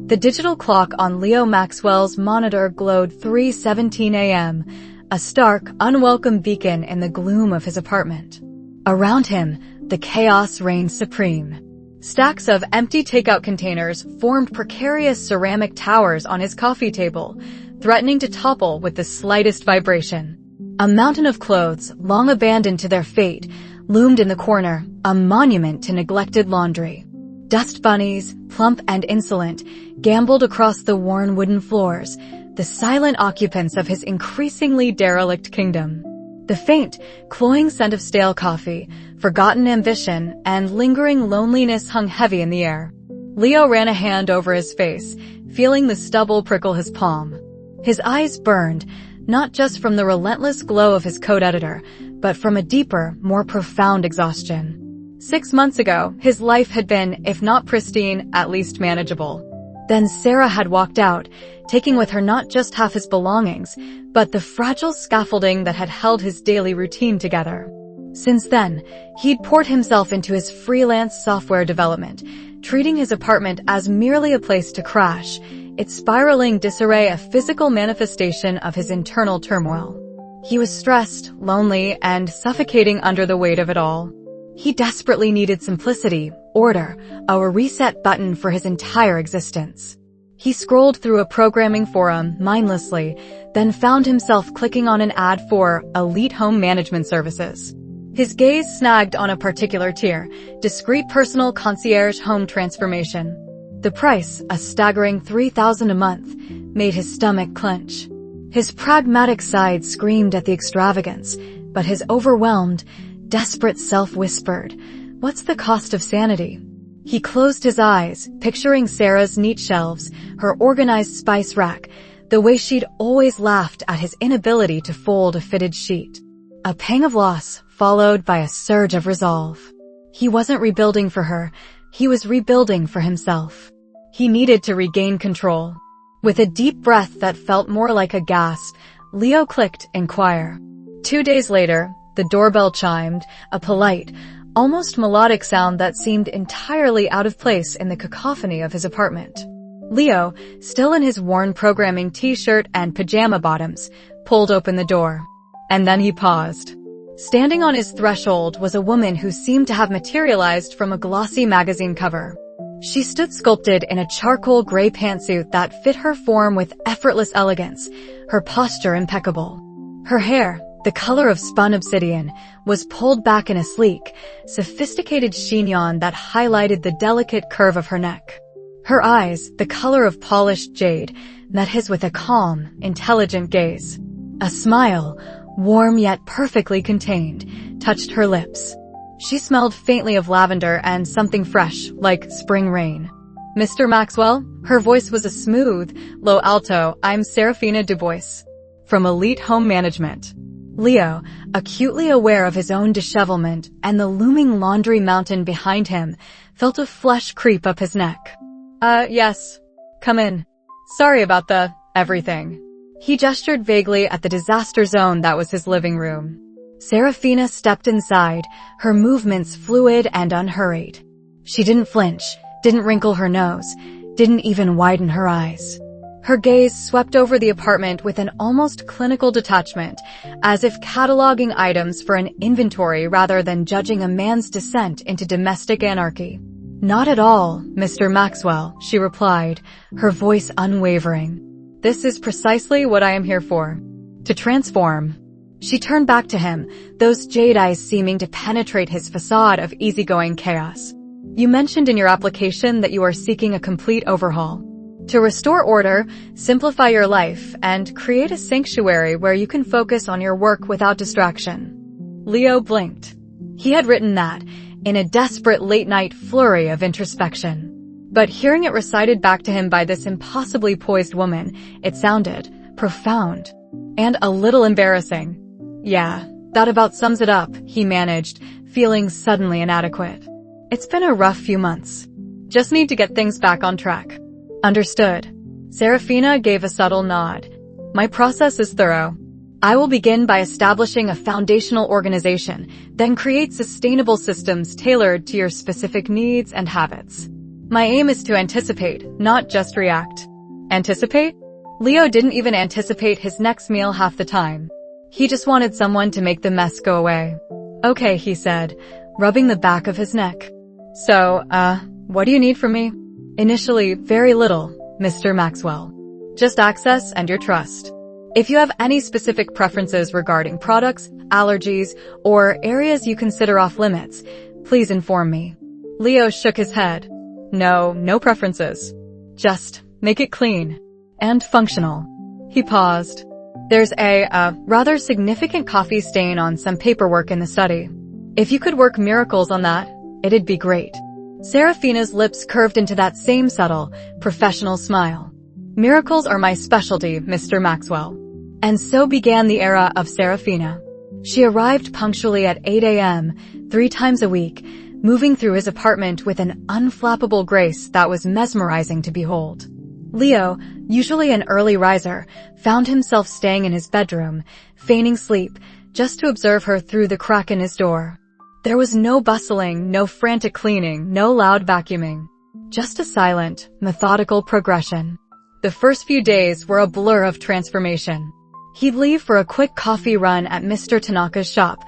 The digital clock on Leo Maxwell's monitor glowed 3:17 a.m., a stark, unwelcome beacon in the gloom of his apartment. Around him, the chaos reigned supreme. Stacks of empty takeout containers formed precarious ceramic towers on his coffee table, threatening to topple with the slightest vibration. A mountain of clothes, long abandoned to their fate, loomed in the corner, a monument to neglected laundry. Dust bunnies, plump and insolent, gamboled across the worn wooden floors, the silent occupants of his increasingly derelict kingdom. The faint, cloying scent of stale coffee, forgotten ambition, and lingering loneliness hung heavy in the air. Leo ran a hand over his face, feeling the stubble prickle his palm. His eyes burned, not just from the relentless glow of his code editor, but from a deeper, more profound exhaustion. 6 months ago, his life had been, if not pristine, at least manageable. Then Sarah had walked out, taking with her not just half his belongings, but the fragile scaffolding that had held his daily routine together. Since then, he'd poured himself into his freelance software development, treating his apartment as merely a place to crash, its spiraling disarray a physical manifestation of his internal turmoil. He was stressed, lonely, and suffocating under the weight of it all. He desperately needed simplicity, order, a reset button for his entire existence. He scrolled through a programming forum mindlessly, then found himself clicking on an ad for elite home management services. His gaze snagged on a particular tier, discreet personal concierge home transformation. The price, a staggering $3,000 a month, made his stomach clench. His pragmatic side screamed at the extravagance, but his overwhelmed, desperate self whispered, "What's the cost of sanity?" He closed his eyes, picturing Sarah's neat shelves, her organized spice rack, the way she'd always laughed at his inability to fold a fitted sheet. A pang of loss, followed by a surge of resolve. He wasn't rebuilding for her, he was rebuilding for himself. He needed to regain control. With a deep breath that felt more like a gasp, Leo clicked inquire. 2 days later, the doorbell chimed, a polite, almost melodic sound that seemed entirely out of place in the cacophony of his apartment. Leo, still in his worn programming t-shirt and pajama bottoms, pulled open the door. And then he paused. Standing on his threshold was a woman who seemed to have materialized from a glossy magazine cover. She stood sculpted in a charcoal gray pantsuit that fit her form with effortless elegance, her posture impeccable. Her hair, the color of spun obsidian, was pulled back in a sleek, sophisticated chignon that highlighted the delicate curve of her neck. Her eyes, the color of polished jade, met his with a calm, intelligent gaze. A smile, warm yet perfectly contained, touched her lips. She smelled faintly of lavender and something fresh, like spring rain. "Mr. Maxwell?" Her voice was a smooth, low alto, "I'm Serafina Dubois, from Elite Home Management." Leo, acutely aware of his own dishevelment and the looming laundry mountain behind him, felt a flush creep up his neck. Yes. Come in. Sorry about everything." He gestured vaguely at the disaster zone that was his living room. Serafina stepped inside, her movements fluid and unhurried. She didn't flinch, didn't wrinkle her nose, didn't even widen her eyes. Her gaze swept over the apartment with an almost clinical detachment, as if cataloging items for an inventory rather than judging a man's descent into domestic anarchy. "Not at all, Mr. Maxwell," she replied, her voice unwavering. "This is precisely what I am here for. To transform." She turned back to him, those jade eyes seeming to penetrate his facade of easygoing chaos. "You mentioned in your application that you are seeking a complete overhaul. To restore order, simplify your life, and create a sanctuary where you can focus on your work without distraction." Leo blinked. He had written that, in a desperate late-night flurry of introspection. But hearing it recited back to him by this impossibly poised woman, it sounded profound and a little embarrassing. "Yeah, that about sums it up," he managed, feeling suddenly inadequate. "It's been a rough few months. Just need to get things back on track." "Understood." Serafina gave a subtle nod. "My process is thorough. I will begin by establishing a foundational organization, then create sustainable systems tailored to your specific needs and habits. My aim is to anticipate, not just react. Anticipate? Leo didn't even anticipate his next meal half the time. He just wanted someone to make the mess go away. Okay, he said, rubbing the back of his neck. So, what do you need from me? Initially, very little, Mr. Maxwell. Just access and your trust. If you have any specific preferences regarding products, allergies, or areas you consider off limits, please inform me. Leo shook his head. No preferences. Just make it clean and functional. He paused. There's a rather significant coffee stain on some paperwork in the study. If you could work miracles on that, it'd be great. Serafina's lips curved into that same subtle, professional smile. Miracles are my specialty, Mr. Maxwell. And so began the era of Serafina. She arrived punctually at 8 a.m., 3 times a week, moving through his apartment with an unflappable grace that was mesmerizing to behold. Leo, usually an early riser, found himself staying in his bedroom, feigning sleep, just to observe her through the crack in his door. There was no bustling, no frantic cleaning, no loud vacuuming. Just a silent, methodical progression. The first few days were a blur of transformation. He'd leave for a quick coffee run at Mr. Tanaka's shop,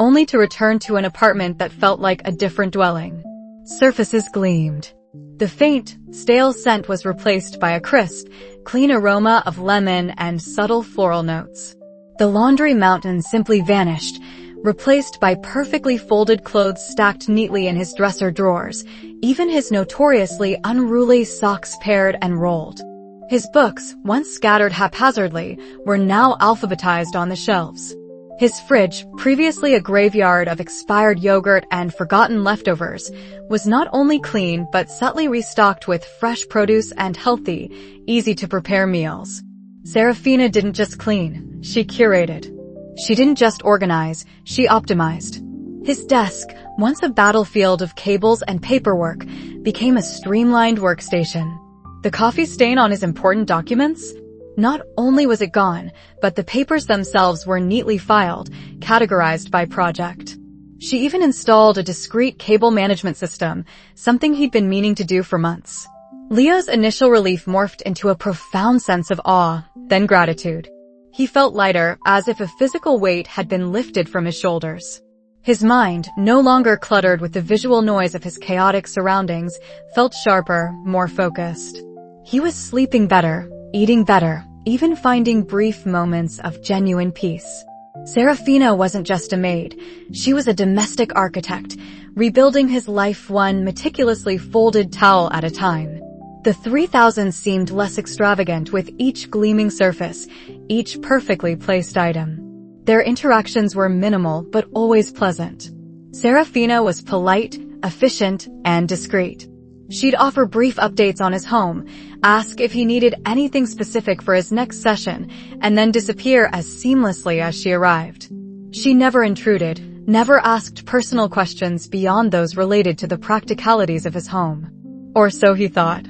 only to return to an apartment that felt like a different dwelling. Surfaces gleamed. The faint, stale scent was replaced by a crisp, clean aroma of lemon and subtle floral notes. The laundry mountain simply vanished, replaced by perfectly folded clothes stacked neatly in his dresser drawers, even his notoriously unruly socks paired and rolled. His books, once scattered haphazardly, were now alphabetized on the shelves. His fridge, previously a graveyard of expired yogurt and forgotten leftovers, was not only clean but subtly restocked with fresh produce and healthy, easy-to-prepare meals. Serafina didn't just clean, she curated. She didn't just organize, she optimized. His desk, once a battlefield of cables and paperwork, became a streamlined workstation. The coffee stain on his important documents? Not only was it gone, but the papers themselves were neatly filed, categorized by project. She even installed a discreet cable management system, something he'd been meaning to do for months. Leo's initial relief morphed into a profound sense of awe, then gratitude. He felt lighter, as if a physical weight had been lifted from his shoulders. His mind, no longer cluttered with the visual noise of his chaotic surroundings, felt sharper, more focused. He was sleeping better, eating better, even finding brief moments of genuine peace. Serafina wasn't just a maid. She was a domestic architect, rebuilding his life one meticulously folded towel at a time. The 3,000 seemed less extravagant with each gleaming surface, each perfectly placed item. Their interactions were minimal but always pleasant. Serafina was polite, efficient, and discreet. She'd offer brief updates on his home, ask if he needed anything specific for his next session, and then disappear as seamlessly as she arrived. She never intruded, never asked personal questions beyond those related to the practicalities of his home. Or so he thought.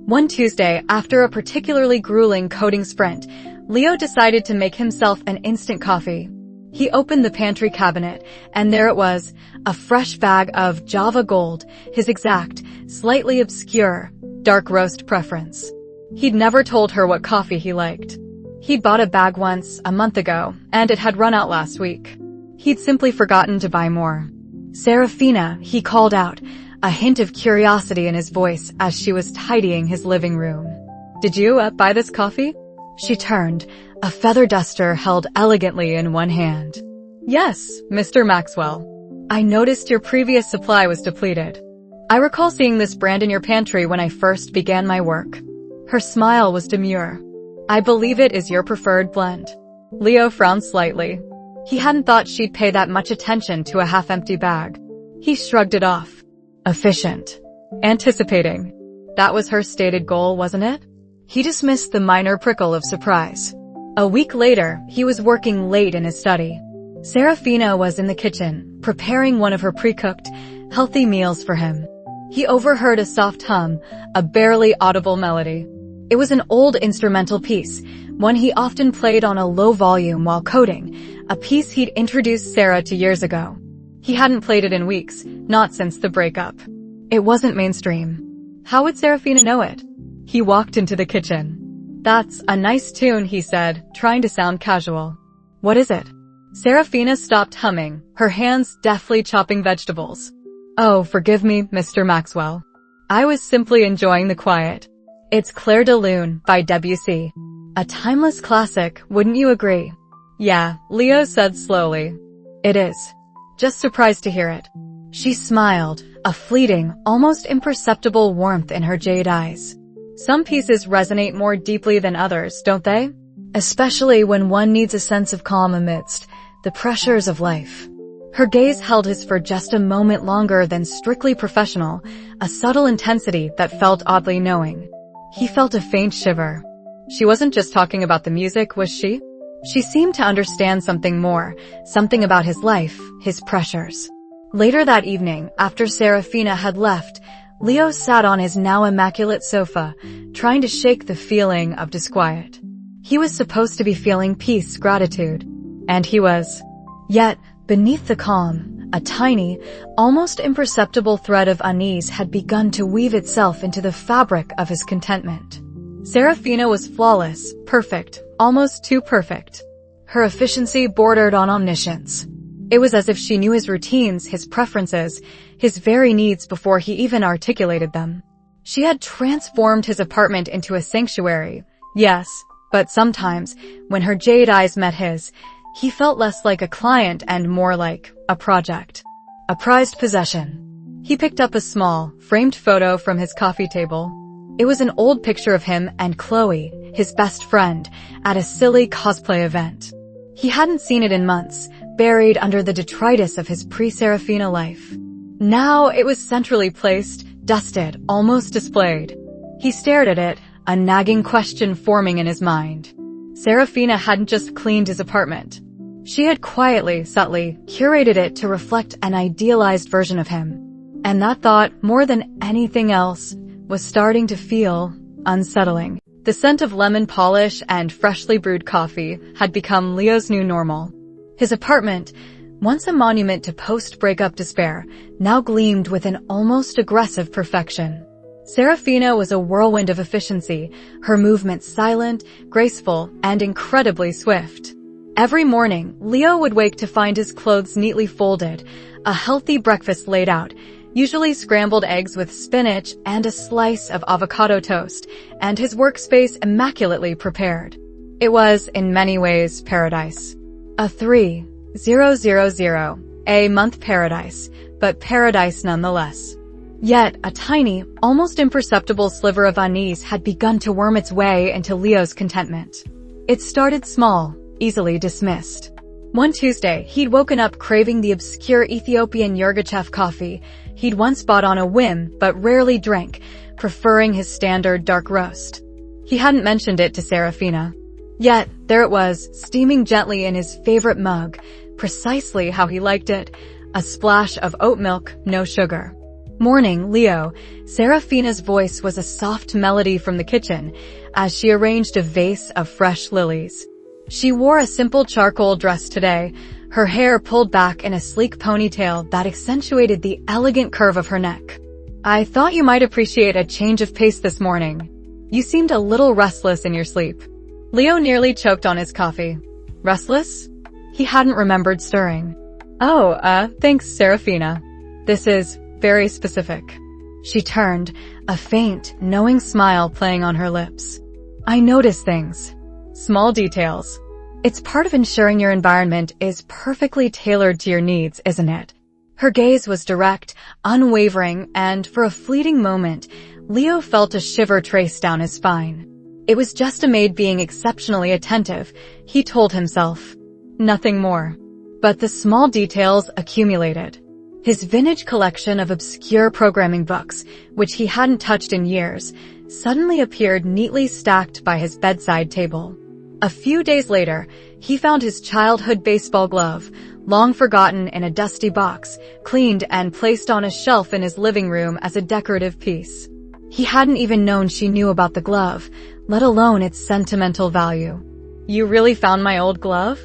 One Tuesday, after a particularly grueling coding sprint, Leo decided to make himself an instant coffee. He opened the pantry cabinet, and there it was, a fresh bag of Java Gold, his exact, slightly obscure, dark roast preference. He'd never told her what coffee he liked. He'd bought a bag once, a month ago, and it had run out last week. He'd simply forgotten to buy more. Serafina, he called out, a hint of curiosity in his voice as she was tidying his living room. Did you buy this coffee? She turned, a feather duster held elegantly in one hand. Yes, Mr. Maxwell. I noticed your previous supply was depleted. I recall seeing this brand in your pantry when I first began my work. Her smile was demure. I believe it is your preferred blend. Leo frowned slightly. He hadn't thought she'd pay that much attention to a half-empty bag. He shrugged it off. Efficient. Anticipating. That was her stated goal, wasn't it? He dismissed the minor prickle of surprise. A week later, he was working late in his study. Serafina was in the kitchen, preparing one of her pre-cooked, healthy meals for him. He overheard a soft hum, a barely audible melody. It was an old instrumental piece, one he often played on a low volume while coding, a piece he'd introduced Sarah to years ago. He hadn't played it in weeks, not since the breakup. It wasn't mainstream. How would Serafina know it? He walked into the kitchen. That's a nice tune, he said, trying to sound casual. What is it? Serafina stopped humming, her hands deftly chopping vegetables. Oh, forgive me, Mr. Maxwell. I was simply enjoying the quiet. It's Clair de Lune by Debussy. A timeless classic, wouldn't you agree? Yeah, Leo said slowly. It is. Just surprised to hear it. She smiled, a fleeting, almost imperceptible warmth in her jade eyes. Some pieces resonate more deeply than others, don't they? Especially when one needs a sense of calm amidst the pressures of life. Her gaze held his for just a moment longer than strictly professional, a subtle intensity that felt oddly knowing. He felt a faint shiver. She wasn't just talking about the music, was she? She seemed to understand something more, something about his life, his pressures. Later that evening, after Serafina had left, Leo sat on his now immaculate sofa, trying to shake the feeling of disquiet. He was supposed to be feeling peace, gratitude. And he was. Yet, beneath the calm, a tiny, almost imperceptible thread of unease had begun to weave itself into the fabric of his contentment. Serafina was flawless, perfect, almost too perfect. Her efficiency bordered on omniscience. It was as if she knew his routines, his preferences, his very needs before he even articulated them. She had transformed his apartment into a sanctuary, yes, but sometimes, when her jade eyes met his, he felt less like a client and more like a project. A prized possession. He picked up a small, framed photo from his coffee table. It was an old picture of him and Chloe, his best friend, at a silly cosplay event. He hadn't seen it in months, buried under the detritus of his pre-Serafina life. Now it was centrally placed, dusted, almost displayed. He stared at it, a nagging question forming in his mind. Serafina hadn't just cleaned his apartment. She had quietly, subtly, curated it to reflect an idealized version of him. And that thought, more than anything else, was starting to feel unsettling. The scent of lemon polish and freshly brewed coffee had become Leo's new normal. His apartment, once a monument to post-breakup despair, now gleamed with an almost aggressive perfection. Serafina was a whirlwind of efficiency, her movements silent, graceful, and incredibly swift. Every morning, Leo would wake to find his clothes neatly folded, a healthy breakfast laid out, usually scrambled eggs with spinach and a slice of avocado toast, and his workspace immaculately prepared. It was, in many ways, paradise. A 3000 paradise, but paradise nonetheless. Yet, a tiny, almost imperceptible sliver of unease had begun to worm its way into Leo's contentment. It started small, easily dismissed. One Tuesday, he'd woken up craving the obscure Ethiopian Yirgacheffe coffee he'd once bought on a whim but rarely drank, preferring his standard dark roast. He hadn't mentioned it to Serafina. Yet, there it was, steaming gently in his favorite mug, precisely how he liked it, a splash of oat milk, no sugar. Morning, Leo. Serafina's voice was a soft melody from the kitchen as she arranged a vase of fresh lilies. She wore a simple charcoal dress today, her hair pulled back in a sleek ponytail that accentuated the elegant curve of her neck. I thought you might appreciate a change of pace this morning. You seemed a little restless in your sleep. Leo nearly choked on his coffee. Restless? He hadn't remembered stirring. Oh, thanks, Serafina. This is very specific. She turned, a faint, knowing smile playing on her lips. I notice things. Small details. It's part of ensuring your environment is perfectly tailored to your needs, isn't it? Her gaze was direct, unwavering, and for a fleeting moment, Leo felt a shiver trace down his spine. It was just a maid being exceptionally attentive, he told himself. Nothing more. But the small details accumulated. His vintage collection of obscure programming books, which he hadn't touched in years, suddenly appeared neatly stacked by his bedside table. A few days later, he found his childhood baseball glove, long forgotten in a dusty box, cleaned and placed on a shelf in his living room as a decorative piece. He hadn't even known she knew about the glove, let alone its sentimental value. You really found my old glove?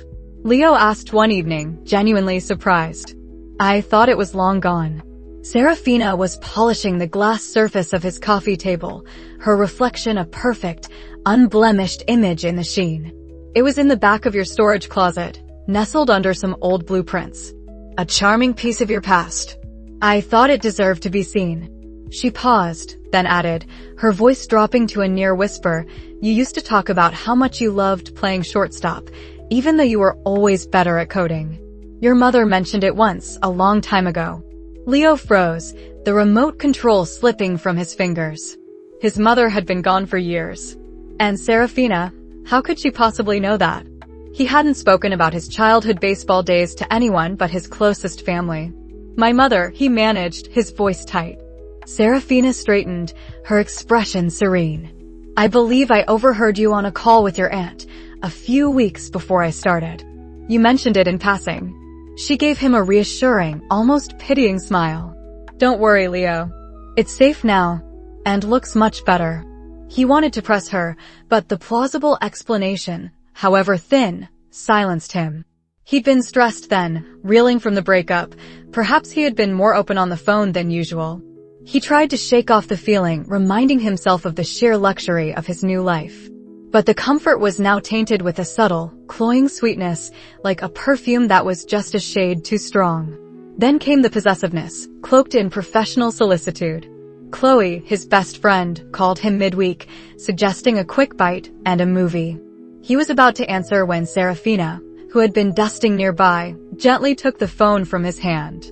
Leo asked one evening, genuinely surprised. I thought it was long gone. Serafina was polishing the glass surface of his coffee table, her reflection a perfect, unblemished image in the sheen. It was in the back of your storage closet, nestled under some old blueprints. A charming piece of your past. I thought it deserved to be seen. She paused, then added, her voice dropping to a near whisper, you used to talk about how much you loved playing shortstop, even though you were always better at coding. Your mother mentioned it once, a long time ago. Leo froze, the remote control slipping from his fingers. His mother had been gone for years. And Serafina, how could she possibly know that? He hadn't spoken about his childhood baseball days to anyone but his closest family. My mother, he managed, his voice tight. Serafina straightened, her expression serene. I believe I overheard you on a call with your aunt, a few weeks before I started. You mentioned it in passing. She gave him a reassuring, almost pitying smile. Don't worry, Leo. It's safe now, and looks much better. He wanted to press her, but the plausible explanation, however thin, silenced him. He'd been stressed then, reeling from the breakup. Perhaps he had been more open on the phone than usual. He tried to shake off the feeling, reminding himself of the sheer luxury of his new life. But the comfort was now tainted with a subtle, cloying sweetness, like a perfume that was just a shade too strong. Then came the possessiveness, cloaked in professional solicitude. Chloe, his best friend, called him midweek, suggesting a quick bite and a movie. He was about to answer when Serafina, who had been dusting nearby, gently took the phone from his hand.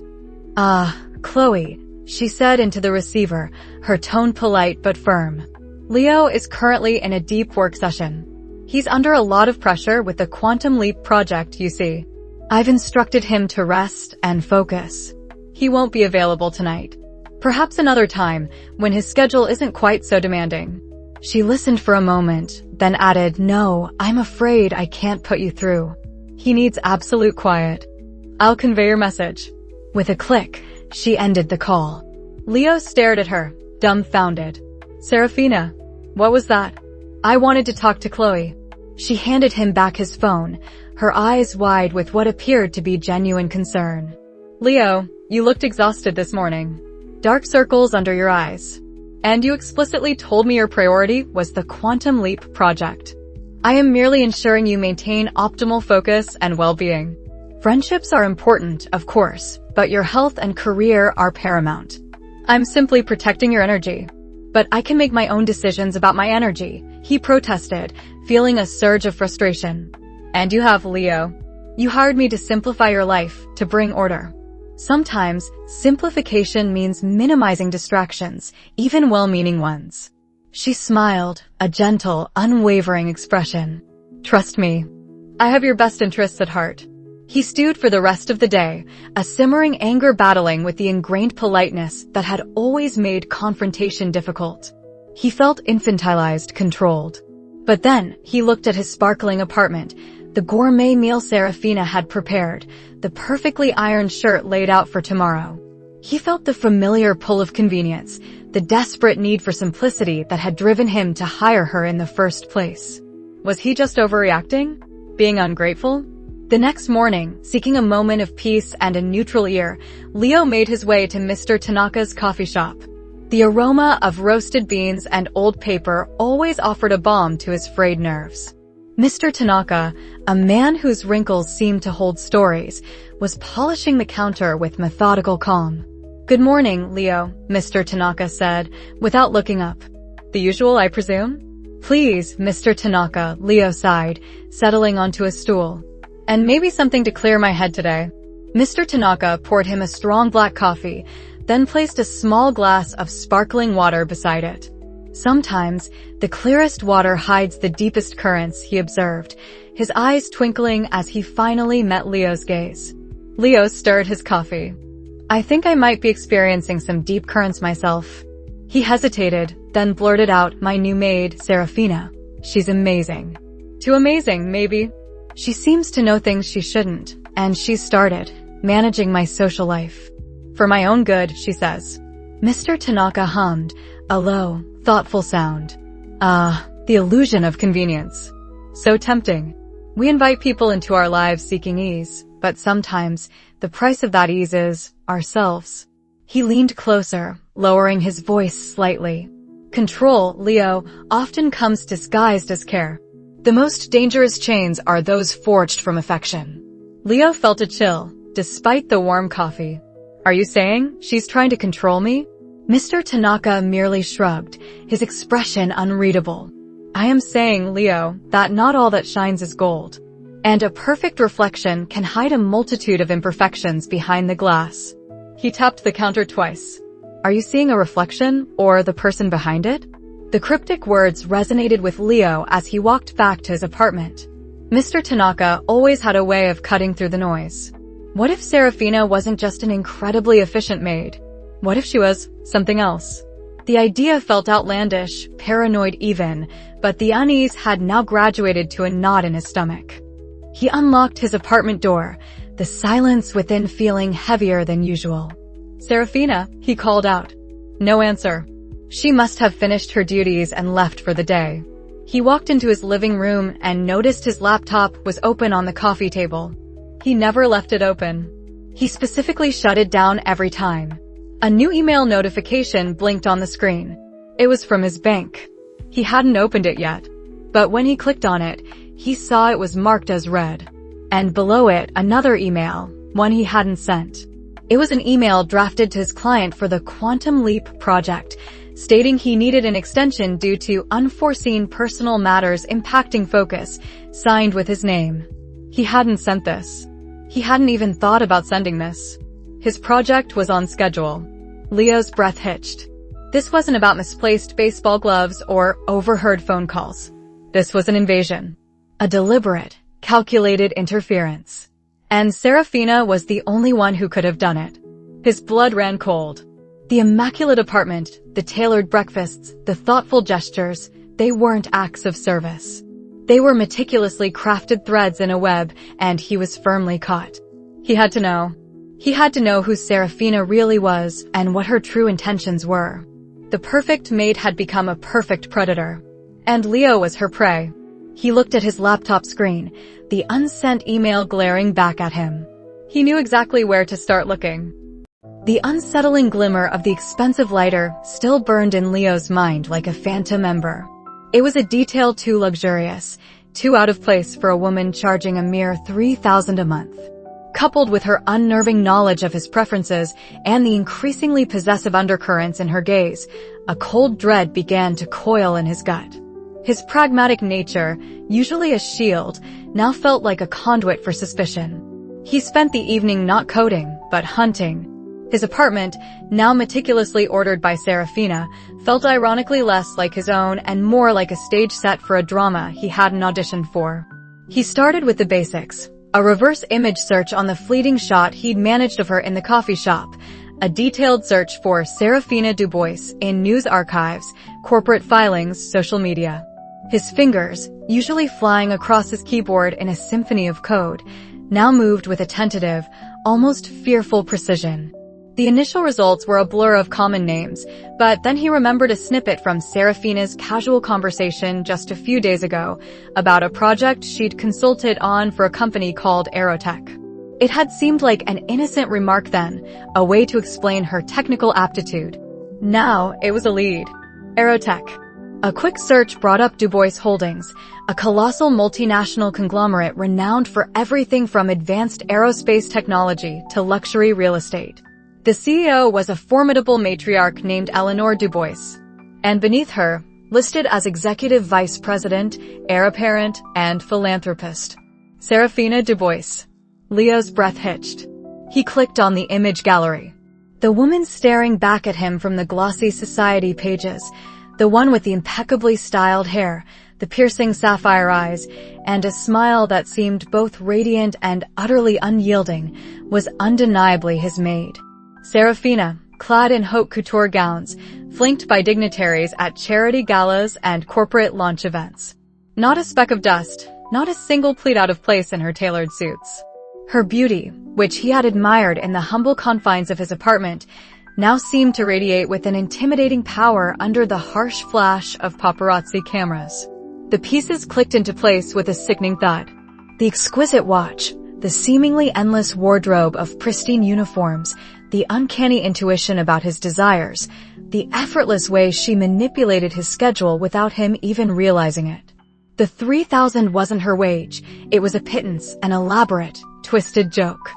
Chloe, she said into the receiver, her tone polite but firm. Leo is currently in a deep work session. He's under a lot of pressure with the Quantum Leap project, you see. I've instructed him to rest and focus. He won't be available tonight. Perhaps another time, when his schedule isn't quite so demanding. She listened for a moment, then added, no, I'm afraid I can't put you through. He needs absolute quiet. I'll convey your message. With a click, she ended the call. Leo stared at her, dumbfounded. Serafina, what was that? I wanted to talk to Chloe. She handed him back his phone, her eyes wide with what appeared to be genuine concern. Leo, you looked exhausted this morning. Dark circles under your eyes. And you explicitly told me your priority was the Quantum Leap project. I am merely ensuring you maintain optimal focus and well-being. Friendships are important, of course, but your health and career are paramount. I'm simply protecting your energy. But I can make my own decisions about my energy, he protested, feeling a surge of frustration. And you have, Leo. You hired me to simplify your life, to bring order. Sometimes, simplification means minimizing distractions, even well-meaning ones. She smiled, a gentle, unwavering expression. Trust me. I have your best interests at heart. He stewed for the rest of the day, a simmering anger battling with the ingrained politeness that had always made confrontation difficult. He felt infantilized, controlled. But then, he looked at his sparkling apartment, the gourmet meal Serafina had prepared, the perfectly ironed shirt laid out for tomorrow. He felt the familiar pull of convenience, the desperate need for simplicity that had driven him to hire her in the first place. Was he just overreacting? Being ungrateful? The next morning, seeking a moment of peace and a neutral ear, Leo made his way to Mr. Tanaka's coffee shop. The aroma of roasted beans and old paper always offered a balm to his frayed nerves. Mr. Tanaka, a man whose wrinkles seemed to hold stories, was polishing the counter with methodical calm. Good morning, Leo, Mr. Tanaka said, without looking up. The usual, I presume? Please, Mr. Tanaka, Leo sighed, settling onto a stool. And maybe something to clear my head today. Mr. Tanaka poured him a strong black coffee, then placed a small glass of sparkling water beside it. Sometimes, the clearest water hides the deepest currents, he observed, his eyes twinkling as he finally met Leo's gaze. Leo stirred his coffee. I think I might be experiencing some deep currents myself. He hesitated, then blurted out, my new maid, Serafina. She's amazing. Too amazing, maybe. She seems to know things she shouldn't, and she's started managing my social life. For my own good, she says. Mr. Tanaka hummed, a low, thoughtful sound. The illusion of convenience. So tempting. We invite people into our lives seeking ease, but sometimes the price of that ease is ourselves. He leaned closer, lowering his voice slightly. Control, Leo, often comes disguised as care. The most dangerous chains are those forged from affection. Leo felt a chill, despite the warm coffee. Are you saying she's trying to control me? Mr. Tanaka merely shrugged, his expression unreadable. I am saying, Leo, that not all that shines is gold. And a perfect reflection can hide a multitude of imperfections behind the glass. He tapped the counter twice. Are you seeing a reflection, or the person behind it? The cryptic words resonated with Leo as he walked back to his apartment. Mr. Tanaka always had a way of cutting through the noise. What if Serafina wasn't just an incredibly efficient maid? What if she was something else? The idea felt outlandish, paranoid even, but the unease had now graduated to a knot in his stomach. He unlocked his apartment door, the silence within feeling heavier than usual. Serafina, he called out. No answer. She must have finished her duties and left for the day. He walked into his living room and noticed his laptop was open on the coffee table. He never left it open. He specifically shut it down every time. A new email notification blinked on the screen. It was from his bank. He hadn't opened it yet, but when he clicked on it, he saw it was marked as read. And below it, another email, one he hadn't sent. It was an email drafted to his client for the Quantum Leap project, stating he needed an extension due to unforeseen personal matters impacting focus, signed with his name. He hadn't sent this. He hadn't even thought about sending this. His project was on schedule. Leo's breath hitched. This wasn't about misplaced baseball gloves or overheard phone calls. This was an invasion. A deliberate, calculated interference. And Serafina was the only one who could have done it. His blood ran cold. The immaculate apartment, the tailored breakfasts, the thoughtful gestures, they weren't acts of service. They were meticulously crafted threads in a web, and he was firmly caught. He had to know. He had to know who Serafina really was and what her true intentions were. The perfect maid had become a perfect predator. And Leo was her prey. He looked at his laptop screen, the unsent email glaring back at him. He knew exactly where to start looking. The unsettling glimmer of the expensive lighter still burned in Leo's mind like a phantom ember. It was a detail too luxurious, too out of place for a woman charging a mere $3,000 a month. Coupled with her unnerving knowledge of his preferences and the increasingly possessive undercurrents in her gaze, a cold dread began to coil in his gut. His pragmatic nature, usually a shield, now felt like a conduit for suspicion. He spent the evening not coding, but hunting. His apartment, now meticulously ordered by Serafina, felt ironically less like his own and more like a stage set for a drama he hadn't auditioned for. He started with the basics. A reverse image search on the fleeting shot he'd managed of her in the coffee shop, a detailed search for Serafina Dubois in news archives, corporate filings, social media. His fingers, usually flying across his keyboard in a symphony of code, now moved with a tentative, almost fearful precision. The initial results were a blur of common names, but then he remembered a snippet from Serafina's casual conversation just a few days ago about a project she'd consulted on for a company called Aerotech. It had seemed like an innocent remark then, a way to explain her technical aptitude. Now it was a lead. Aerotech. A quick search brought up Dubois Holdings, a colossal multinational conglomerate renowned for everything from advanced aerospace technology to luxury real estate. The CEO was a formidable matriarch named Eleanor Dubois. And beneath her, listed as executive vice president, heir apparent, and philanthropist, Serafina Dubois. Leo's breath hitched. He clicked on the image gallery. The woman staring back at him from the glossy society pages, the one with the impeccably styled hair, the piercing sapphire eyes, and a smile that seemed both radiant and utterly unyielding, was undeniably his maid. Serafina, clad in haute couture gowns, flanked by dignitaries at charity galas and corporate launch events. Not a speck of dust, not a single pleat out of place in her tailored suits. Her beauty, which he had admired in the humble confines of his apartment, now seemed to radiate with an intimidating power under the harsh flash of paparazzi cameras. The pieces clicked into place with a sickening thud. The exquisite watch, the seemingly endless wardrobe of pristine uniforms, the uncanny intuition about his desires, the effortless way she manipulated his schedule without him even realizing it. The $3,000 wasn't her wage. It was a pittance, an elaborate, twisted joke.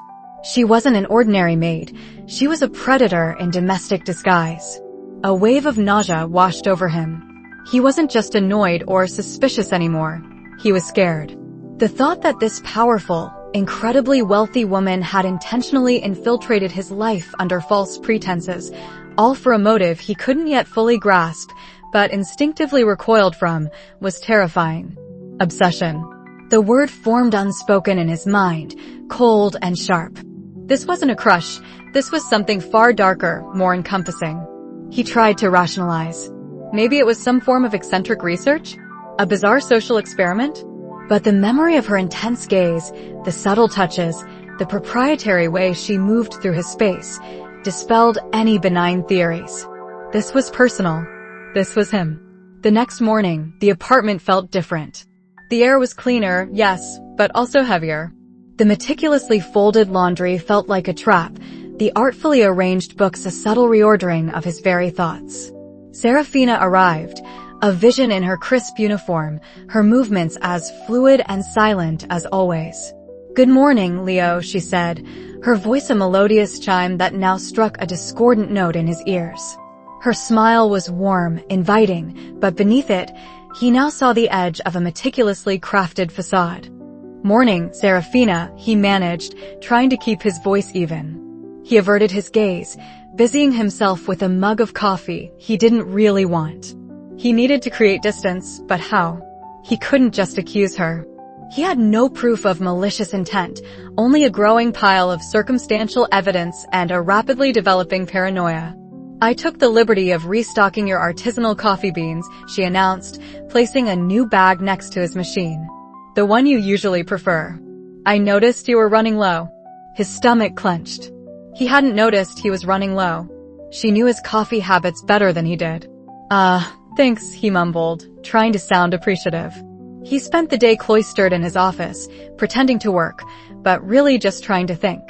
She wasn't an ordinary maid. She was a predator in domestic disguise. A wave of nausea washed over him. He wasn't just annoyed or suspicious anymore. He was scared. The thought that this powerful, incredibly wealthy woman had intentionally infiltrated his life under false pretenses, all for a motive he couldn't yet fully grasp, but instinctively recoiled from, was terrifying. Obsession. The word formed unspoken in his mind, cold and sharp. This wasn't a crush. This was something far darker, more encompassing. He tried to rationalize. Maybe it was some form of eccentric research? A bizarre social experiment? But the memory of her intense gaze, the subtle touches, the proprietary way she moved through his space, dispelled any benign theories. This was personal. This was him. The next morning, the apartment felt different. The air was cleaner, yes, but also heavier. The meticulously folded laundry felt like a trap, the artfully arranged books a subtle reordering of his very thoughts. Serafina arrived, a vision in her crisp uniform, her movements as fluid and silent as always. "Good morning, Leo," she said, her voice a melodious chime that now struck a discordant note in his ears. Her smile was warm, inviting, but beneath it, he now saw the edge of a meticulously crafted facade. "Morning, Serafina," he managed, trying to keep his voice even. He averted his gaze, busying himself with a mug of coffee he didn't really want. He needed to create distance, but how? He couldn't just accuse her. He had no proof of malicious intent, only a growing pile of circumstantial evidence and a rapidly developing paranoia. "I took the liberty of restocking your artisanal coffee beans," she announced, placing a new bag next to his machine. "The one you usually prefer. I noticed you were running low." His stomach clenched. He hadn't noticed he was running low. She knew his coffee habits better than he did. Thanks," he mumbled, trying to sound appreciative. He spent the day cloistered in his office, pretending to work, but really just trying to think.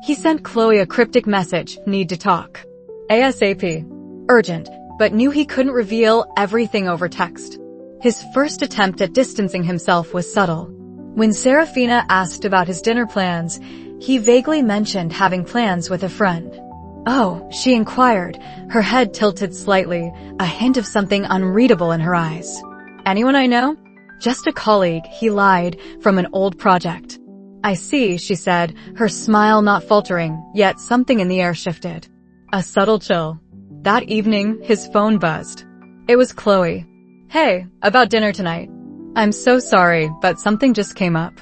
He sent Chloe a cryptic message, "Need to talk." ASAP. Urgent, but knew he couldn't reveal everything over text. His first attempt at distancing himself was subtle. When Serafina asked about his dinner plans, he vaguely mentioned having plans with a friend. "Oh," she inquired, her head tilted slightly, a hint of something unreadable in her eyes. "Anyone I know?" "Just a colleague," he lied, "from an old project." "I see," she said, her smile not faltering, yet something in the air shifted. A subtle chill. That evening, his phone buzzed. It was Chloe. "Hey, about dinner tonight. I'm so sorry, but something just came up.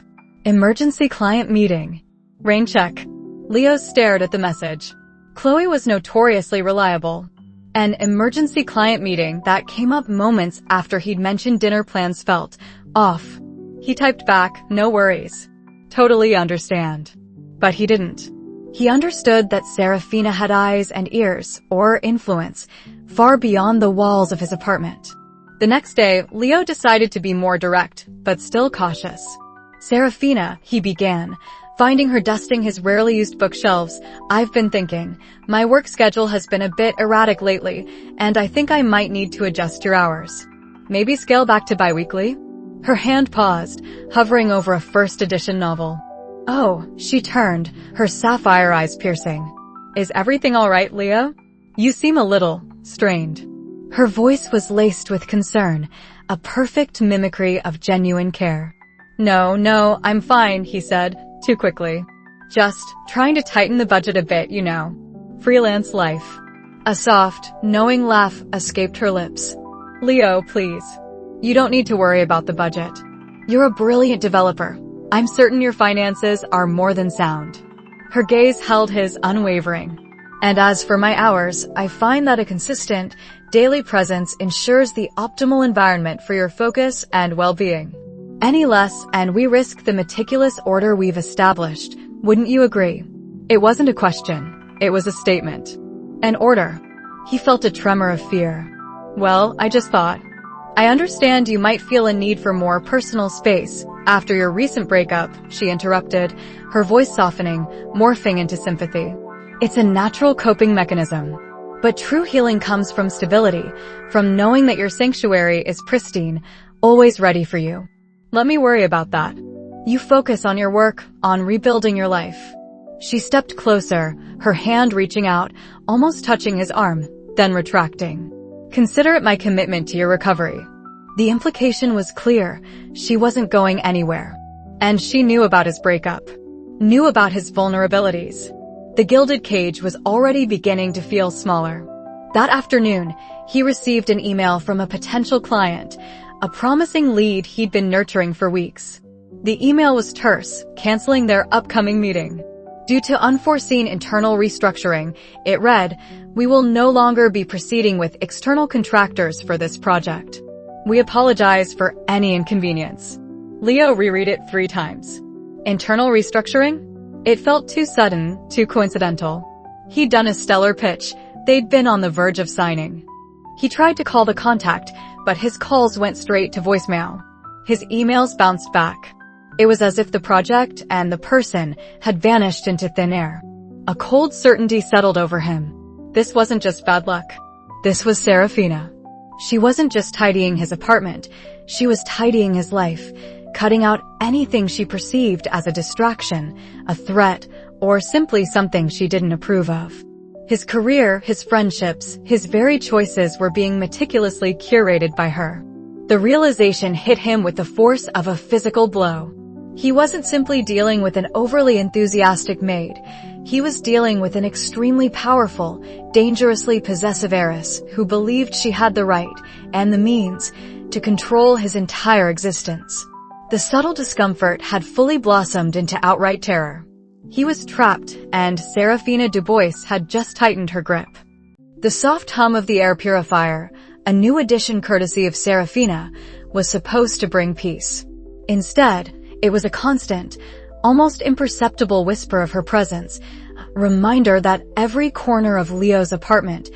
Emergency client meeting. Rain check." Leo stared at the message. Chloe was notoriously reliable. An emergency client meeting that came up moments after he'd mentioned dinner plans felt off. He typed back, "No worries. Totally understand." But he didn't. He understood that Serafina had eyes and ears, or influence, far beyond the walls of his apartment. The next day, Leo decided to be more direct, but still cautious. "Serafina," he began, finding her dusting his rarely used bookshelves, "I've been thinking. My work schedule has been a bit erratic lately, and I think I might need to adjust your hours. Maybe scale back to biweekly?" Her hand paused, hovering over a first edition novel. "Oh," she turned, her sapphire eyes piercing. "Is everything all right, Leo? You seem a little strained." Her voice was laced with concern, a perfect mimicry of genuine care. No, I'm fine," he said, too quickly. "Just trying to tighten the budget a bit, you know. Freelance life." A soft, knowing laugh escaped her lips. "Leo, please. You don't need to worry about the budget. You're a brilliant developer. I'm certain your finances are more than sound." Her gaze held his unwavering. "And as for my hours, I find that a consistent, daily presence ensures the optimal environment for your focus and well-being. Any less, and we risk the meticulous order we've established. Wouldn't you agree?" It wasn't a question. It was a statement. An order. He felt a tremor of fear. "Well, I just thought. I understand you might feel a need for more personal space after your recent breakup," she interrupted, her voice softening, morphing into sympathy. It's a natural coping mechanism. But true healing comes from stability, from knowing that your sanctuary is pristine, always ready for you. Let me worry about that. You focus on your work, on rebuilding your life. She stepped closer, her hand reaching out, almost touching his arm, then retracting. Consider it my commitment to your recovery. The implication was clear. She wasn't going anywhere. And she knew about his breakup. Knew about his vulnerabilities. The gilded cage was already beginning to feel smaller. That afternoon, he received an email from a potential client, a promising lead he'd been nurturing for weeks. The email was terse, canceling their upcoming meeting. Due to unforeseen internal restructuring, it read, "We will no longer be proceeding with external contractors for this project. We apologize for any inconvenience." Leo reread it 3 times. Internal restructuring? It felt too sudden, too coincidental. He'd done a stellar pitch. They'd been on the verge of signing. He tried to call the contact, but his calls went straight to voicemail. His emails bounced back. It was as if the project and the person had vanished into thin air. A cold certainty settled over him. This wasn't just bad luck. This was Serafina. She wasn't just tidying his apartment. She was tidying his life, cutting out anything she perceived as a distraction, a threat, or simply something she didn't approve of. His career, his friendships, his very choices were being meticulously curated by her. The realization hit him with the force of a physical blow. He wasn't simply dealing with an overly enthusiastic maid. He was dealing with an extremely powerful, dangerously possessive heiress who believed she had the right and the means to control his entire existence. The subtle discomfort had fully blossomed into outright terror. He was trapped, and Serafina Dubois had just tightened her grip. The soft hum of the air purifier, a new addition courtesy of Serafina, was supposed to bring peace. Instead, it was a constant, almost imperceptible whisper of her presence, a reminder that every corner of Leo's apartment,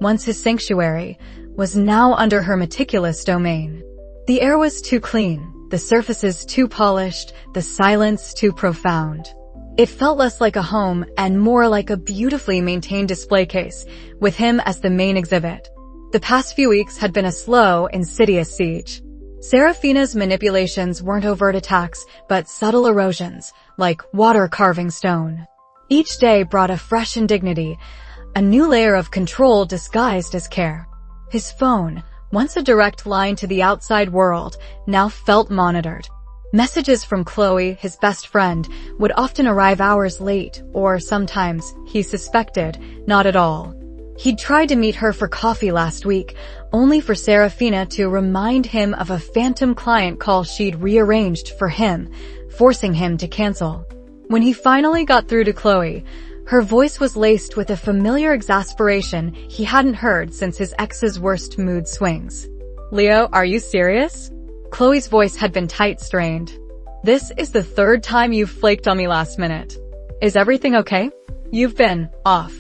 once his sanctuary, was now under her meticulous domain. The air was too clean, the surfaces too polished, the silence too profound. It felt less like a home and more like a beautifully maintained display case, with him as the main exhibit. The past few weeks had been a slow, insidious siege. Serafina's manipulations weren't overt attacks, but subtle erosions, like water carving stone. Each day brought a fresh indignity, a new layer of control disguised as care. His phone, once a direct line to the outside world, now felt monitored. Messages from Chloe, his best friend, would often arrive hours late, or sometimes, he suspected, not at all. He'd tried to meet her for coffee last week, only for Serafina to remind him of a phantom client call she'd rearranged for him, forcing him to cancel. When he finally got through to Chloe, her voice was laced with a familiar exasperation he hadn't heard since his ex's worst mood swings. "Leo, are you serious?" Chloe's voice had been tight-strained. "This is the 3rd time you've flaked on me last minute. Is everything okay? You've been off."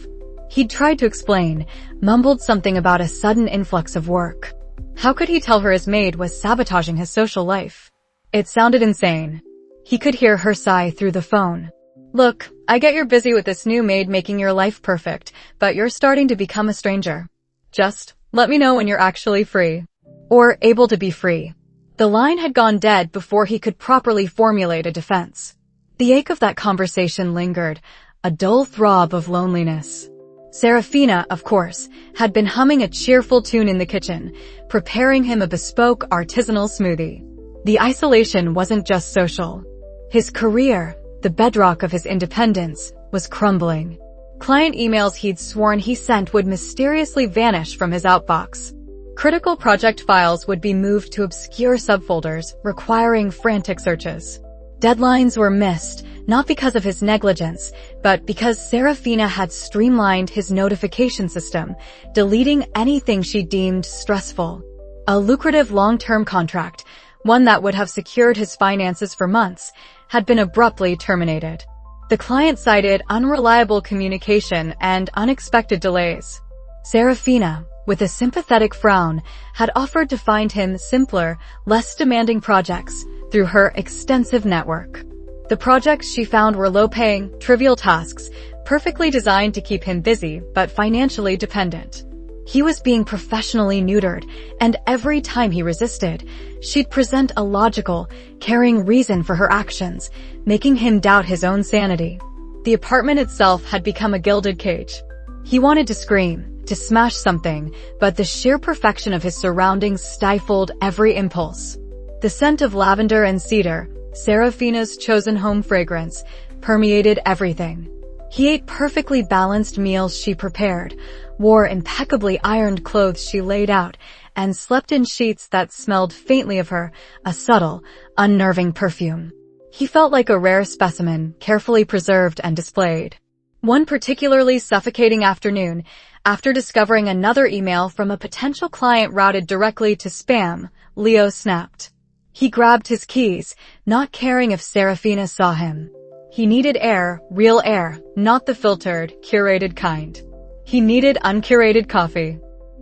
He'd tried to explain, mumbled something about a sudden influx of work. How could he tell her his maid was sabotaging his social life? It sounded insane. He could hear her sigh through the phone. "Look, I get you're busy with this new maid making your life perfect, but you're starting to become a stranger. Just let me know when you're actually free. Or able to be free." The line had gone dead before he could properly formulate a defense. The ache of that conversation lingered, a dull throb of loneliness. Serafina, of course, had been humming a cheerful tune in the kitchen, preparing him a bespoke artisanal smoothie. The isolation wasn't just social. His career, the bedrock of his independence, was crumbling. Client emails he'd sworn he sent would mysteriously vanish from his outbox. Critical project files would be moved to obscure subfolders, requiring frantic searches. Deadlines were missed, not because of his negligence, but because Serafina had streamlined his notification system, deleting anything she deemed stressful. A lucrative long-term contract, one that would have secured his finances for months, had been abruptly terminated. The client cited unreliable communication and unexpected delays. Serafina, with a sympathetic frown, had offered to find him simpler, less demanding projects through her extensive network. The projects she found were low-paying, trivial tasks, perfectly designed to keep him busy but financially dependent. He was being professionally neutered, and every time he resisted, she'd present a logical, caring reason for her actions, making him doubt his own sanity. The apartment itself had become a gilded cage. He wanted to scream, to smash something, but the sheer perfection of his surroundings stifled every impulse. The scent of lavender and cedar, Serafina's chosen home fragrance, permeated everything. He ate perfectly balanced meals she prepared, wore impeccably ironed clothes she laid out, and slept in sheets that smelled faintly of her, a subtle, unnerving perfume. He felt like a rare specimen, carefully preserved and displayed. One particularly suffocating afternoon, after discovering another email from a potential client routed directly to spam, Leo snapped. He grabbed his keys, not caring if Serafina saw him. He needed air, real air, not the filtered, curated kind. He needed uncurated coffee.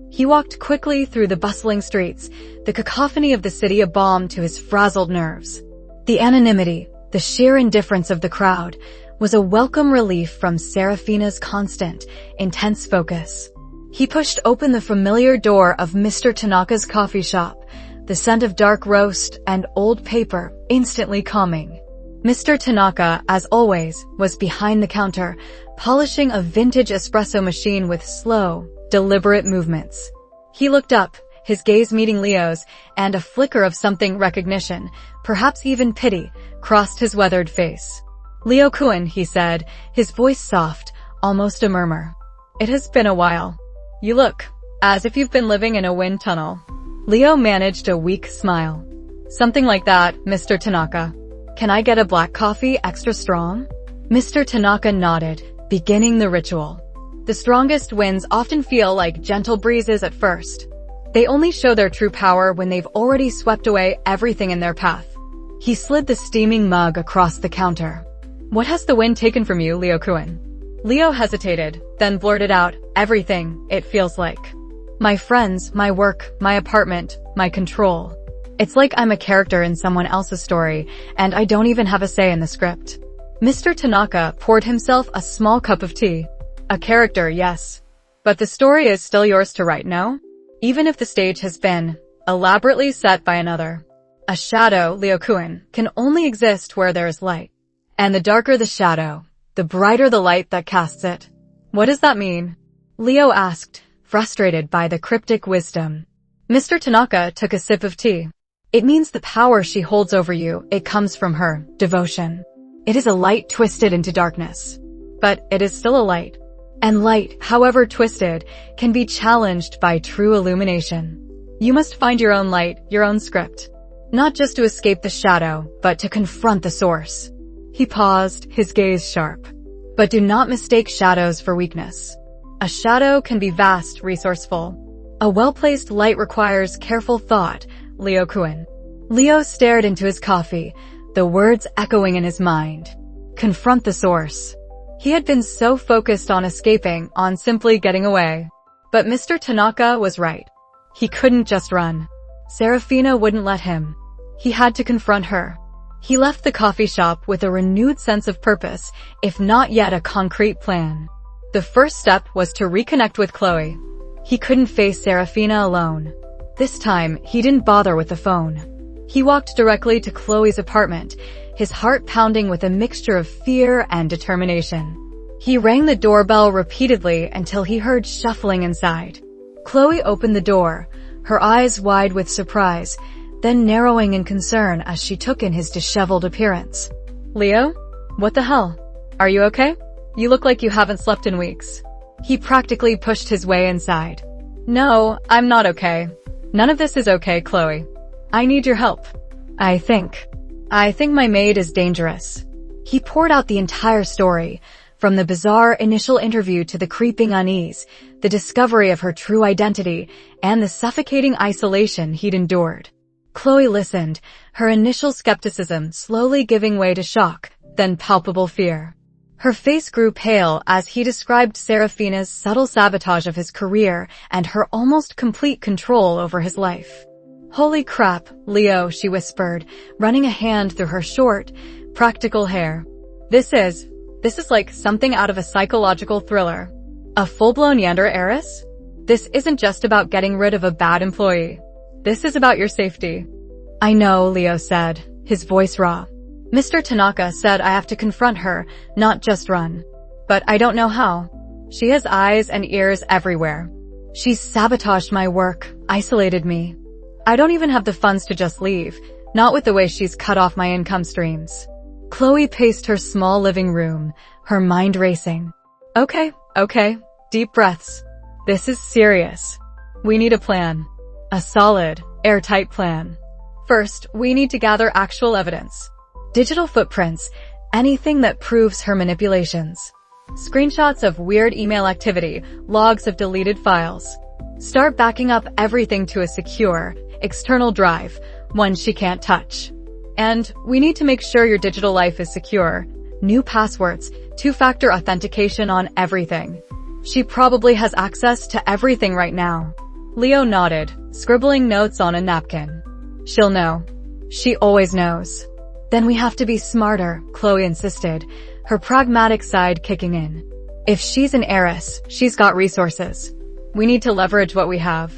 He walked quickly through the bustling streets, the cacophony of the city a balm to his frazzled nerves. The anonymity, the sheer indifference of the crowd, was a welcome relief from Serafina's constant, intense focus. He pushed open the familiar door of Mr. Tanaka's coffee shop, the scent of dark roast and old paper instantly calming. Mr. Tanaka, as always, was behind the counter, polishing a vintage espresso machine with slow, deliberate movements. He looked up, his gaze meeting Leo's, and a flicker of something recognition, perhaps even pity, crossed his weathered face. "Leo-kun," he said, his voice soft, almost a murmur. "It has been a while. You look as if you've been living in a wind tunnel." Leo managed a weak smile. "Something like that, Mr. Tanaka. Can I get a black coffee extra strong?" Mr. Tanaka nodded, beginning the ritual. The strongest winds often feel like gentle breezes at first. They only show their true power when they've already swept away everything in their path. He slid the steaming mug across the counter. "What has the wind taken from you, Leo-kun?" Leo hesitated, then blurted out, "Everything, it feels like. My friends, my work, my apartment, my control. It's like I'm a character in someone else's story, and I don't even have a say in the script." Mr. Tanaka poured himself a small cup of tea. "A character, yes. But the story is still yours to write, no? Even if the stage has been elaborately set by another. A shadow, Leo-kun, can only exist where there is light. And the darker the shadow, the brighter the light that casts it." "What does that mean?" Leo asked, frustrated by the cryptic wisdom. Mr. Tanaka took a sip of tea. "It means the power she holds over you, it comes from her devotion. It is a light twisted into darkness. But it is still a light. And light, however twisted, can be challenged by true illumination. You must find your own light, your own script. Not just to escape the shadow, but to confront the source." He paused, his gaze sharp. "But do not mistake shadows for weakness. A shadow can be vast, resourceful. A well-placed light requires careful thought, Leo-kun." Leo stared into his coffee, the words echoing in his mind. Confront the source. He had been so focused on escaping, on simply getting away. But Mr. Tanaka was right. He couldn't just run. Serafina wouldn't let him. He had to confront her. He left the coffee shop with a renewed sense of purpose, if not yet a concrete plan. The first step was to reconnect with Chloe. He couldn't face Serafina alone. This time, he didn't bother with the phone. He walked directly to Chloe's apartment, his heart pounding with a mixture of fear and determination. He rang the doorbell repeatedly until he heard shuffling inside. Chloe opened the door, her eyes wide with surprise, then narrowing in concern as she took in his disheveled appearance. "Leo? What the hell? Are you okay? You look like you haven't slept in weeks." He practically pushed his way inside. "No, I'm not okay. None of this is okay, Chloe. I need your help. I think my maid is dangerous." He poured out the entire story, from the bizarre initial interview to the creeping unease, the discovery of her true identity, and the suffocating isolation he'd endured. Chloe listened, her initial skepticism slowly giving way to shock, then palpable fear. Her face grew pale as he described Serafina's subtle sabotage of his career and her almost complete control over his life. "Holy crap, Leo," she whispered, running a hand through her short, practical hair. This is This is like something out of a psychological thriller. A full-blown Yandere heiress? This isn't just about getting rid of a bad employee. This is about your safety. I know, Leo said, his voice raw. Mr. Tanaka said I have to confront her, not just run. But I don't know how. She has eyes and ears everywhere. She's sabotaged my work, isolated me. I don't even have the funds to just leave, not with the way she's cut off my income streams. Chloe paced her small living room, her mind racing. Okay, deep breaths. This is serious. We need a plan. A solid, airtight plan. First, we need to gather actual evidence. Digital footprints, anything that proves her manipulations. Screenshots of weird email activity, logs of deleted files. Start backing up everything to a secure, external drive, one she can't touch. And we need to make sure your digital life is secure. New passwords, two-factor authentication on everything. She probably has access to everything right now. Leo nodded, scribbling notes on a napkin. She'll know. She always knows. Then we have to be smarter, Chloe insisted, her pragmatic side kicking in. If she's an heiress, she's got resources. We need to leverage what we have.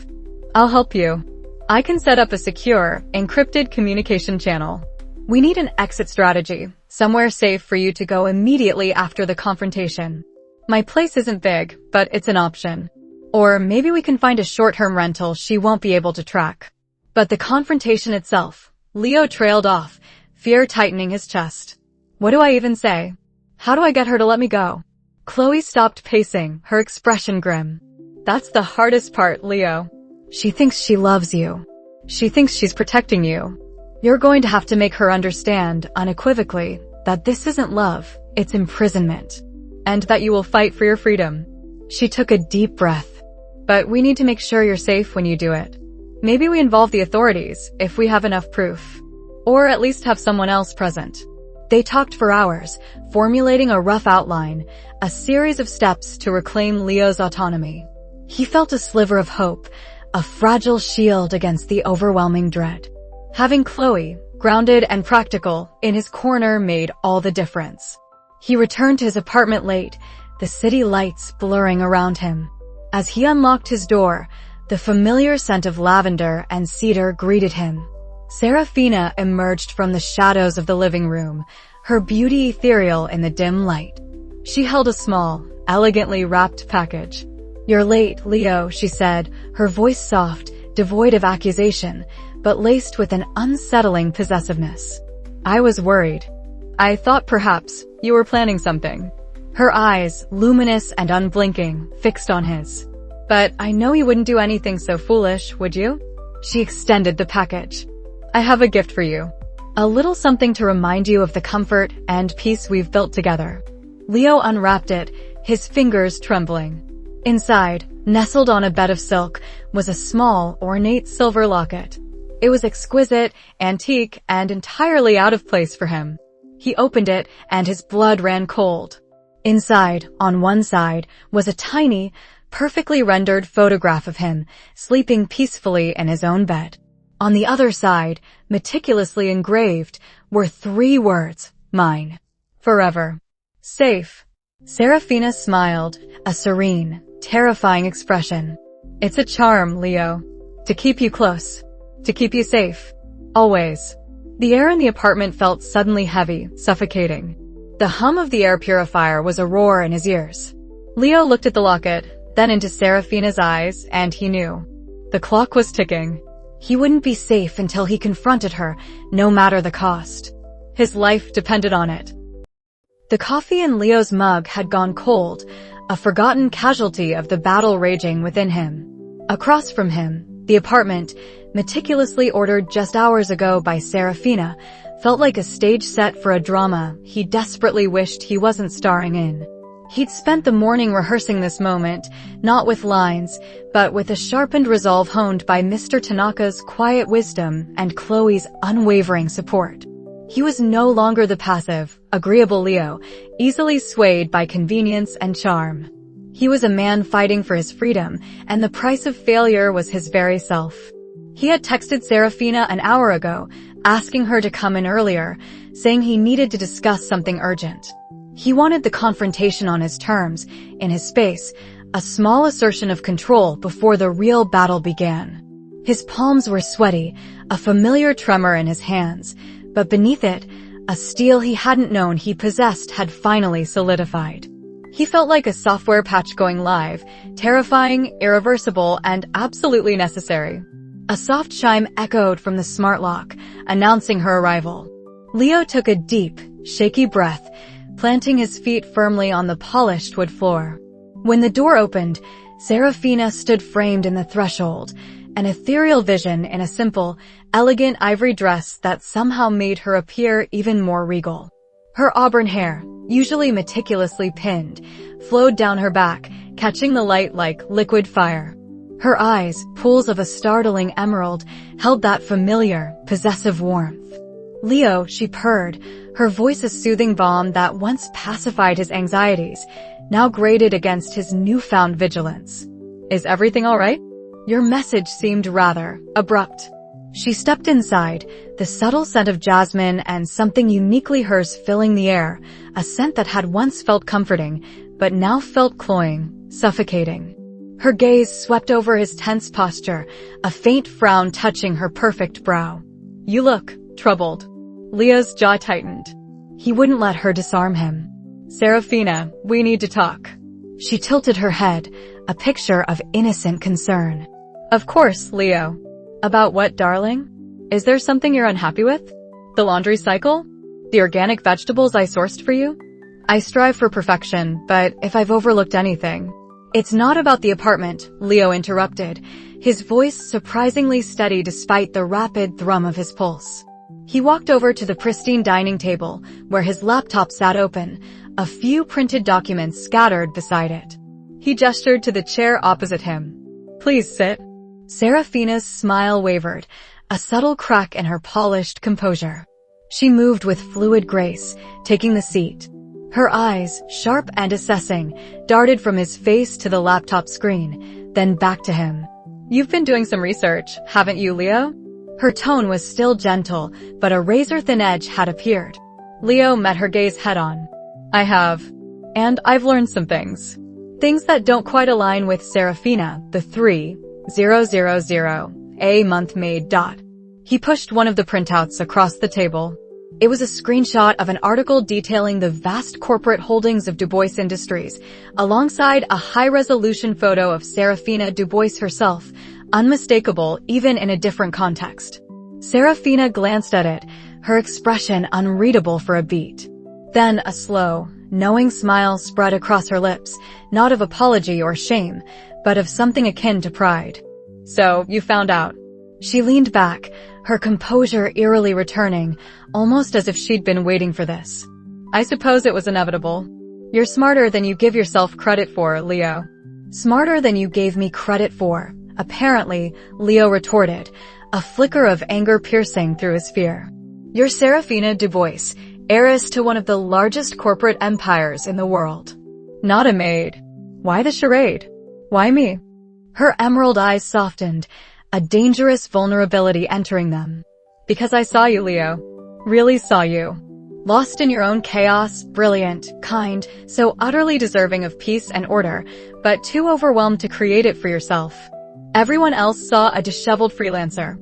I'll help you. I can set up a secure, encrypted communication channel. We need an exit strategy, somewhere safe for you to go immediately after the confrontation. My place isn't big, but it's an option. Or maybe we can find a short-term rental she won't be able to track. But the confrontation itself, Leo trailed off, fear tightening his chest. What do I even say? How do I get her to let me go? Chloe stopped pacing, her expression grim. That's the hardest part, Leo. She thinks she loves you. She thinks she's protecting you. You're going to have to make her understand, unequivocally, that this isn't love, it's imprisonment. And that you will fight for your freedom. She took a deep breath. But we need to make sure you're safe when you do it. Maybe we involve the authorities, if we have enough proof. Or at least have someone else present. They talked for hours, formulating a rough outline, a series of steps to reclaim Leo's autonomy. He felt a sliver of hope, a fragile shield against the overwhelming dread. Having Chloe, grounded and practical, in his corner made all the difference. He returned to his apartment late, the city lights blurring around him. As he unlocked his door, the familiar scent of lavender and cedar greeted him. Serafina emerged from the shadows of the living room, her beauty ethereal in the dim light. She held a small, elegantly wrapped package. "You're late, Leo," she said, her voice soft, devoid of accusation, but laced with an unsettling possessiveness. "I was worried. I thought perhaps you were planning something." Her eyes, luminous and unblinking, fixed on his. "But I know you wouldn't do anything so foolish, would you?" She extended the package. "I have a gift for you. A little something to remind you of the comfort and peace we've built together." Leo unwrapped it, his fingers trembling. Inside, nestled on a bed of silk, was a small, ornate silver locket. It was exquisite, antique, and entirely out of place for him. He opened it, and his blood ran cold. Inside, on one side, was a tiny, perfectly rendered photograph of him, sleeping peacefully in his own bed. On the other side, meticulously engraved, were 3 words, "Mine. Forever. Safe." Serafina smiled, a serene, terrifying expression. "It's a charm, Leo. To keep you close. To keep you safe. Always." The air in the apartment felt suddenly heavy, suffocating. The hum of the air purifier was a roar in his ears. Leo looked at the locket, then into Serafina's eyes, and he knew. The clock was ticking. He wouldn't be safe until he confronted her, no matter the cost. His life depended on it. The coffee in Leo's mug had gone cold, a forgotten casualty of the battle raging within him. Across from him, the apartment, meticulously ordered just hours ago by Serafina, felt like a stage set for a drama he desperately wished he wasn't starring in. He'd spent the morning rehearsing this moment, not with lines, but with a sharpened resolve honed by Mr. Tanaka's quiet wisdom and Chloe's unwavering support. He was no longer the passive, agreeable Leo, easily swayed by convenience and charm. He was a man fighting for his freedom, and the price of failure was his very self. He had texted Serafina an hour ago, asking her to come in earlier, saying he needed to discuss something urgent. He wanted the confrontation on his terms, in his space, a small assertion of control before the real battle began. His palms were sweaty, a familiar tremor in his hands, but beneath it, a steel he hadn't known he possessed had finally solidified. He felt like a software patch going live, terrifying, irreversible, and absolutely necessary. A soft chime echoed from the smart lock, announcing her arrival. Leo took a deep, shaky breath, planting his feet firmly on the polished wood floor. When the door opened, Serafina stood framed in the threshold, an ethereal vision in a simple, elegant ivory dress that somehow made her appear even more regal. Her auburn hair, usually meticulously pinned, flowed down her back, catching the light like liquid fire. Her eyes, pools of a startling emerald, held that familiar, possessive warmth. "Leo," she purred, her voice a soothing balm that once pacified his anxieties, now grated against his newfound vigilance. "Is everything all right? Your message seemed rather abrupt." She stepped inside, the subtle scent of jasmine and something uniquely hers filling the air, a scent that had once felt comforting, but now felt cloying, suffocating. Her gaze swept over his tense posture, a faint frown touching her perfect brow. "You look troubled." Leo's jaw tightened. He wouldn't let her disarm him. "Serafina, we need to talk." She tilted her head, a picture of innocent concern. "Of course, Leo. About what, darling? Is there something you're unhappy with? The laundry cycle? The organic vegetables I sourced for you? I strive for perfection, but if I've overlooked anything..." "It's not about the apartment," Leo interrupted, his voice surprisingly steady despite the rapid thrum of his pulse. He walked over to the pristine dining table, where his laptop sat open, a few printed documents scattered beside it. He gestured to the chair opposite him. "Please sit." Serafina's smile wavered, a subtle crack in her polished composure. She moved with fluid grace, taking the seat. Her eyes, sharp and assessing, darted from his face to the laptop screen, then back to him. "You've been doing some research, haven't you, Leo?" Her tone was still gentle, but a razor-thin edge had appeared. Leo met her gaze head-on. "I have. And I've learned some things. Things that don't quite align with Serafina, the 3000 month Maid. He pushed one of the printouts across the table. It was a screenshot of an article detailing the vast corporate holdings of Dubois Industries, alongside a high-resolution photo of Serafina Dubois herself, unmistakable even in a different context. Serafina glanced at it, her expression unreadable for a beat. Then a slow, knowing smile spread across her lips, not of apology or shame, but of something akin to pride. "So, you found out." She leaned back, her composure eerily returning, almost as if she'd been waiting for this. "I suppose it was inevitable. You're smarter than you give yourself credit for, Leo." "Smarter than you gave me credit for," apparently, Leo retorted, a flicker of anger piercing through his fear. "You're Serafina Dubois, heiress to one of the largest corporate empires in the world. Not a maid. Why the charade? Why me?" Her emerald eyes softened, a dangerous vulnerability entering them. "Because I saw you, Leo. Really saw you. Lost in your own chaos, brilliant, kind, so utterly deserving of peace and order, but too overwhelmed to create it for yourself. Everyone else saw a disheveled freelancer.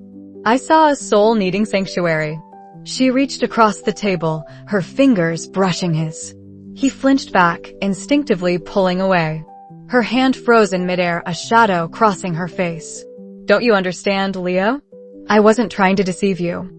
I saw a soul needing sanctuary." She reached across the table, her fingers brushing his. He flinched back, instinctively pulling away. Her hand froze in midair, a shadow crossing her face. "Don't you understand, Leo? I wasn't trying to deceive you.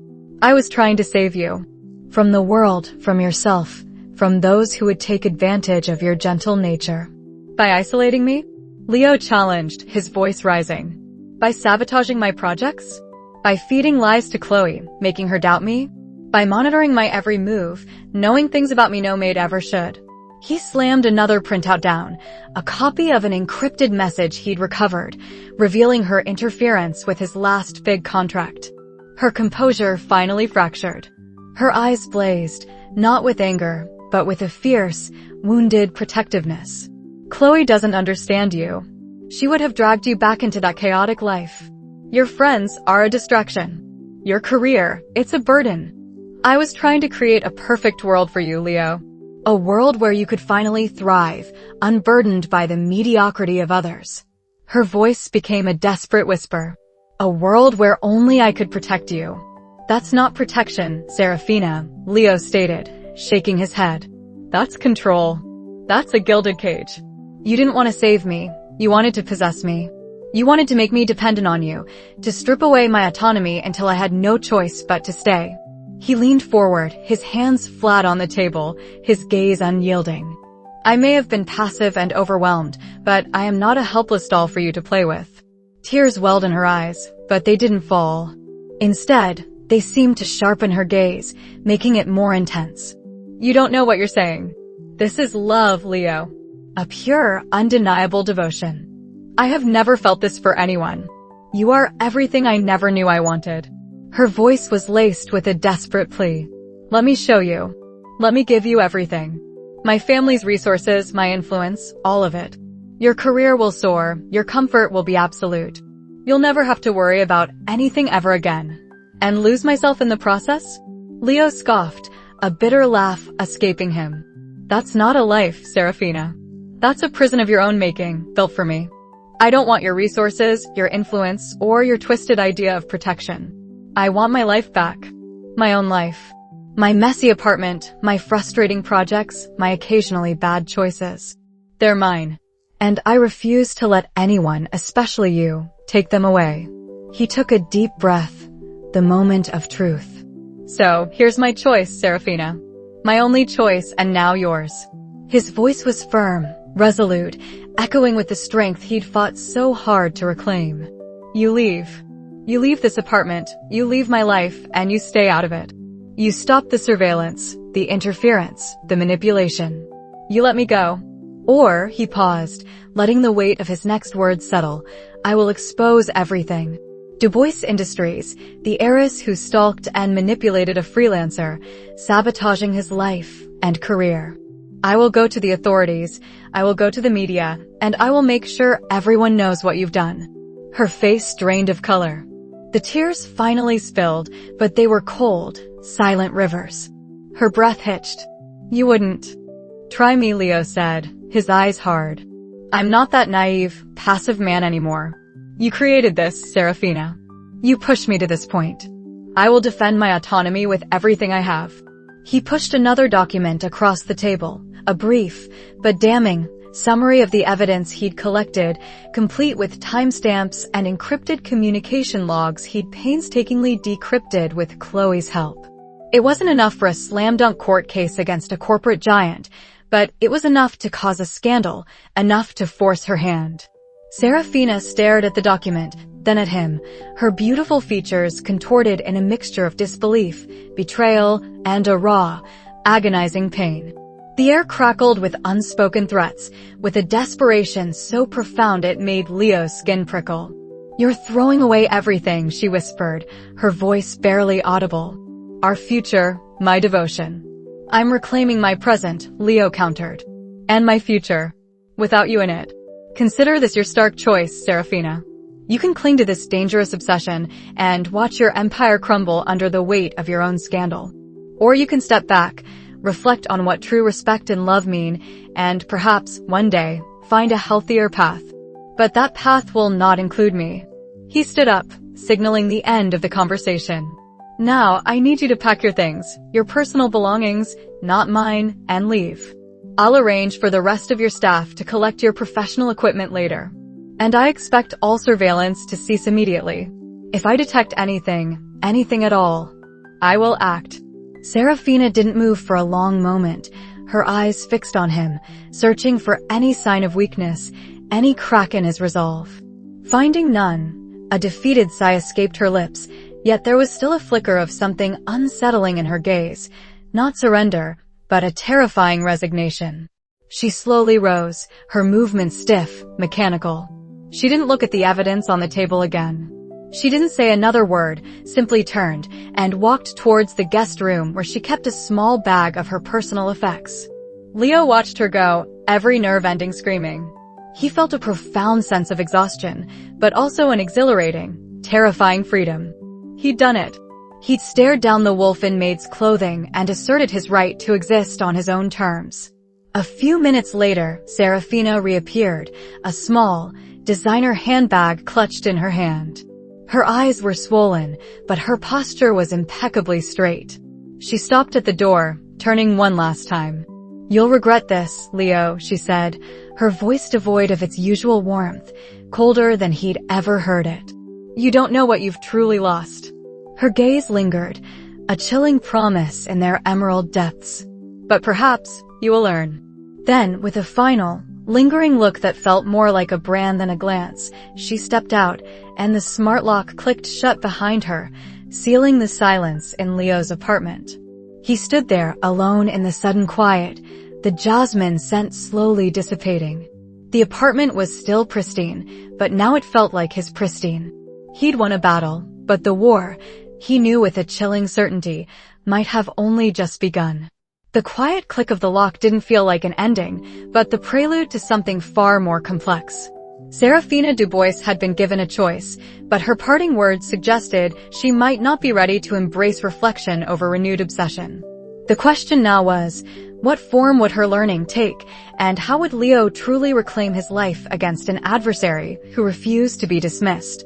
I was trying to save you. From the world, from yourself, from those who would take advantage of your gentle nature." "By isolating me?" Leo challenged, his voice rising. "By sabotaging my projects? By feeding lies to Chloe, making her doubt me? By monitoring my every move, knowing things about me no maid ever should?" He slammed another printout down, a copy of an encrypted message he'd recovered, revealing her interference with his last big contract. Her composure finally fractured. Her eyes blazed, not with anger, but with a fierce, wounded protectiveness. "Chloe doesn't understand you. She would have dragged you back into that chaotic life. Your friends are a distraction. Your career, it's a burden. I was trying to create a perfect world for you, Leo. A world where you could finally thrive, unburdened by the mediocrity of others. Her voice became a desperate whisper. A world where only I could protect you. That's not protection, Serafina, Leo stated, shaking his head. That's control. That's a gilded cage. You didn't want to save me. You wanted to possess me. You wanted to make me dependent on you, to strip away my autonomy until I had no choice but to stay. He leaned forward, his hands flat on the table, his gaze unyielding. I may have been passive and overwhelmed, but I am not a helpless doll for you to play with. Tears welled in her eyes, but they didn't fall. Instead, they seemed to sharpen her gaze, making it more intense. You don't know what you're saying. This is love, Leo. A pure, undeniable devotion. I have never felt this for anyone. You are everything I never knew I wanted. Her voice was laced with a desperate plea. Let me show you. Let me give you everything. My family's resources, my influence, all of it. Your career will soar, your comfort will be absolute. You'll never have to worry about anything ever again. And lose myself in the process? Leo scoffed, a bitter laugh escaping him. That's not a life, Serafina. That's a prison of your own making, built for me. I don't want your resources, your influence, or your twisted idea of protection. I want my life back. My own life. My messy apartment, my frustrating projects, my occasionally bad choices. They're mine. And I refuse to let anyone, especially you, take them away. He took a deep breath, the moment of truth. So, here's my choice, Serafina. My only choice, and now yours. His voice was firm, resolute, echoing with the strength he'd fought so hard to reclaim. You leave. You leave this apartment, you leave my life, and you stay out of it. You stop the surveillance, the interference, the manipulation. You let me go. Or, he paused, letting the weight of his next words settle, I will expose everything. Du Bois Industries, the heiress who stalked and manipulated a freelancer, sabotaging his life and career. I will go to the authorities, I will go to the media, and I will make sure everyone knows what you've done. Her face drained of color. The tears finally spilled, but they were cold, silent rivers. Her breath hitched. You wouldn't. Try me, Leo said, his eyes hard. I'm not that naive, passive man anymore. You created this, Serafina. You pushed me to this point. I will defend my autonomy with everything I have. He pushed another document across the table, a brief, but damning, summary of the evidence he'd collected, complete with timestamps and encrypted communication logs he'd painstakingly decrypted with Chloe's help. It wasn't enough for a slam-dunk court case against a corporate giant, but it was enough to cause a scandal, enough to force her hand. Serafina stared at the document, then at him, her beautiful features contorted in a mixture of disbelief, betrayal, and a raw, agonizing pain. The air crackled with unspoken threats, with a desperation so profound it made Leo's skin prickle. You're throwing away everything, she whispered, her voice barely audible. Our future, my devotion. I'm reclaiming my present, Leo countered. And my future. Without you in it. Consider this your stark choice, Serafina. You can cling to this dangerous obsession and watch your empire crumble under the weight of your own scandal. Or you can step back, reflect on what true respect and love mean, and perhaps, one day, find a healthier path. But that path will not include me. He stood up, signaling the end of the conversation. Now, I need you to pack your things, your personal belongings, not mine, and leave. I'll arrange for the rest of your staff to collect your professional equipment later. And I expect all surveillance to cease immediately. If I detect anything at all, I will act. Serafina didn't move for a long moment, her eyes fixed on him, searching for any sign of weakness, any crack in his resolve. Finding none, a defeated sigh escaped her lips, yet there was still a flicker of something unsettling in her gaze, not surrender, but a terrifying resignation. She slowly rose, her movements stiff, mechanical. She didn't look at the evidence on the table again. She didn't say another word, simply turned, and walked towards the guest room where she kept a small bag of her personal effects. Leo watched her go, every nerve ending screaming. He felt a profound sense of exhaustion, but also an exhilarating, terrifying freedom. He'd done it. He'd stared down the wolf in Maid's clothing and asserted his right to exist on his own terms. A few minutes later, Serafina reappeared, a small, designer handbag clutched in her hand. Her eyes were swollen, but her posture was impeccably straight. She stopped at the door, turning one last time. "You'll regret this, Leo," she said, her voice devoid of its usual warmth, colder than he'd ever heard it. "You don't know what you've truly lost." Her gaze lingered, a chilling promise in their emerald depths. "But perhaps you will learn." Then, with a final, lingering look that felt more like a brand than a glance, she stepped out, and the smart lock clicked shut behind her, sealing the silence in Leo's apartment. He stood there, alone in the sudden quiet, the jasmine scent slowly dissipating. The apartment was still pristine, but now it felt like his pristine. He'd won a battle, but the war, he knew with a chilling certainty, might have only just begun. The quiet click of the lock didn't feel like an ending, but the prelude to something far more complex. Serafina Dubois had been given a choice, but her parting words suggested she might not be ready to embrace reflection over renewed obsession. The question now was, what form would her learning take, and how would Leo truly reclaim his life against an adversary who refused to be dismissed?